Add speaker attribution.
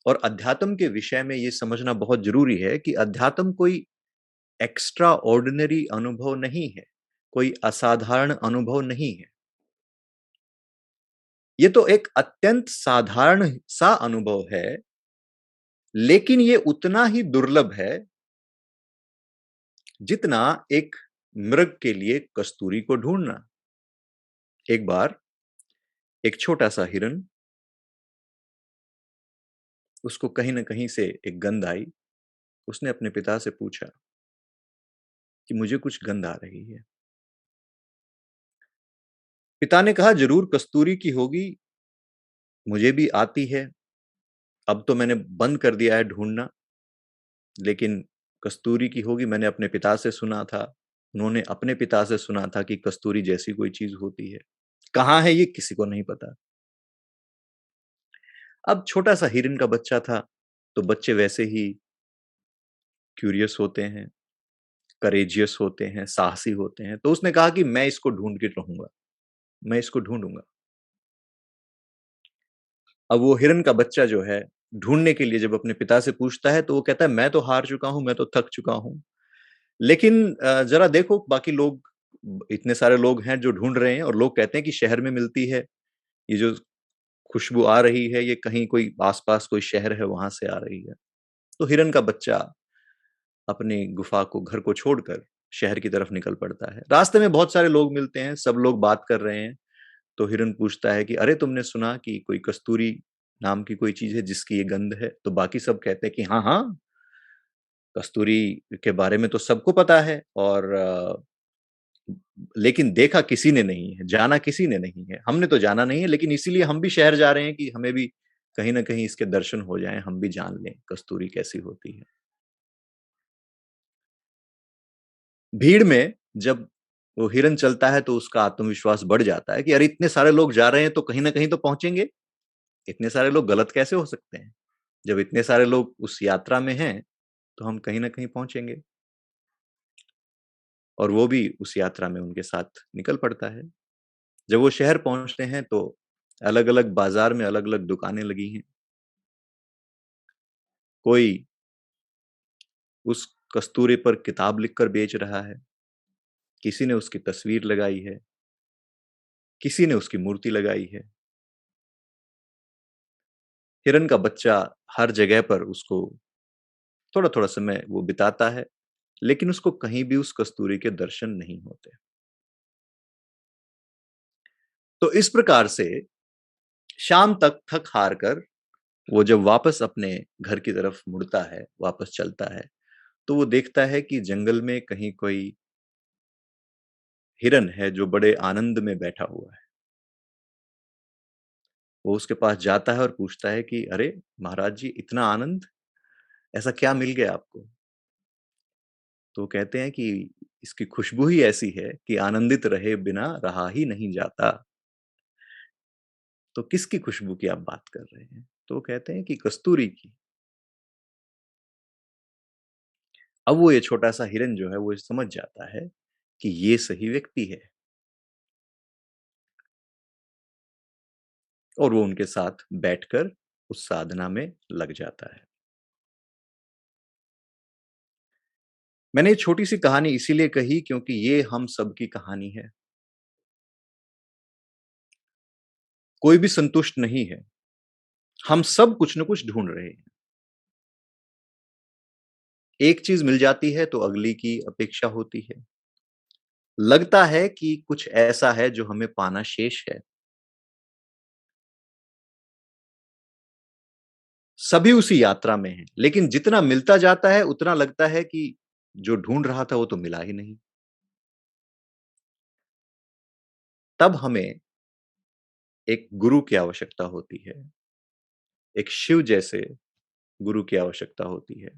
Speaker 1: और अध्यात्म के विषय में ये समझना बहुत ज़रूरी है कि अध्यात्म कोई एक्स्ट्रा ऑर्डिनरी अनुभव नहीं है, कोई असाधारण अनुभव नहीं है। ये तो एक अत्यंत साधारण सा अनुभव है, लेकिन ये उतना ही दुर्लभ है, जितना एक मृग के लिए कस्तूरी को ढूँढना। एक बार एक छोटा-सा हिरन, उसको कहीं न कहीं से एक गंध आई। उसने अपने पिता से पूछा कि मुझे कुछ गंध आ रही है। पिता ने कहा ज़रूर कस्तूरी की होगी, मुझे भी आती है। अब तो मैंने बंद कर दिया है ढूँढना, लेकिन कस्तूरी की होगी मैंने अपने पिता से सुना था। उन्होंने अपने पिता से सुना था कि कस्तूरी जैसी कोई चीज़ होती है। कहाँ है ये किसी को नहीं पता। अब छोटा-सा हिरन का बच्चा था, तो बच्चे वैसे ही क्यूरियस होते हैं, करेजियस होते हैं, साहसी होते हैं। तो उसने कहा कि मैं इसको ढूँढ के रहूँगा, मैं इसको ढूँढूँगा। अब वो हिरन का बच्चा जो है, ढूँढने के लिए जब अपने पिता से पूछता है, तो वो कहता है मैं तो हार चुका हूँ, मैं तो थक चुका हूँ। लेकिन ज़रा देखो बाकी लोग, इतने सारे लोग हैं जो ढूँढ रहे हैं और लोग कहते हैं कि शहर में मिलती है। ये जो खुशबू आ रही है, ये कहीं कोई आस-पास कोई शहर है वहाँ से आ रही है। तो हिरन का बच्चा अपनी गुफ़ा को, घर को छोड़कर शहर की तरफ निकल पड़ता है। रास्ते में बहुत सारे लोग मिलते हैं, सब लोग बात कर रहे हैं। तो हिरन पूछता है कि अरे तुमने सुना कि कोई कस्तूरी नाम की कोई चीज़ है जिसकी ये गंध है? तो बाकी सब कहते हैं कि हाँ, हाँ, कस्तूरी के बारे में तो सबको पता है और लेकिन देखा किसी ने नहीं है, जाना किसी ने नहीं है। हमने तो जाना नहीं है, लेकिन इसीलिए हम भी शहर जा रहे हैं कि हमें भी कहीं न कहीं इसके दर्शन हो जाएँ, हम भी जान लें कस्तूरी कैसी होती है। भीड़ में जब वो हिरन चलता है तो उसका आत्मविश्वास बढ़ जाता है कि अरे इतने सारे लोग जा रहे हैं तो कहीं न कहीं तो पहुँचेंगे। इतने सारे लोग गलत कैसे हो सकते हैं? जब इतने सारे लोग उस यात्रा में हैं, तो हम कहीं न कहीं पहुँचेंगे। और वो भी उस यात्रा में उनके साथ निकल पड़ता है। जब वो शहर पहुँचते हैं तो अलग-अलग बाज़ार में अलग-अलग दुकानें लगी हैं। कोई उस कस्तूरी पर किताब लिखकर बेच रहा है, किसी ने उसकी तस्वीर लगाई है, किसी ने उसकी मूर्ति लगाई है। हिरन का बच्चा हर जगह पर उसको थोड़ा-थोड़ा समय वो बिताता है, लेकिन उसको कहीं भी उस कस्तूरी के दर्शन नहीं होते। तो इस प्रकार से शाम तक थक-हार कर वो जब वापस अपने घर की तरफ मुड़ता है, वापस चलता है, तो वो देखता है कि जंगल में कहीं कोई हिरन है जो बड़े आनंद में बैठा हुआ है। वो उसके पास जाता है और पूछता है कि अरे! महाराज जी इतना आनंद, ऐसा क्या मिल गया आपको? तो वो कहते हैं कि इसकी खुशबू ही ऐसी है कि आनंदित रहे बिना रहा ही नहीं जाता। तो किसकी खुशबू की आप बात कर रहे हैं? तो वो कहते हैं कि कस्तूरी की। अब वो ये छोटा-सा हिरन जो है वो ये समझ जाता है कि ये सही व्यक्ति है और वो उनके साथ बैठकर उस साधना में लग जाता है। मैंने ये छोटी-सी कहानी इसीलिए कही क्योंकि ये हम सबकी कहानी है। कोई भी संतुष्ट नहीं है। हम सब कुछ न कुछ ढूँढ रहे हैं। एक चीज़ मिल जाती है तो अगली की अपेक्षा होती है। लगता है कि कुछ ऐसा है जो हमें पाना शेष है। सभी उसी यात्रा में हैं, लेकिन जितना मिलता जाता है उतना लगता है कि जो ढूँढ रहा था वो तो मिला ही नहीं। तब हमें एक गुरु की आवश्यकता होती है। एक शिव जैसे गुरु की आवश्यकता होती है।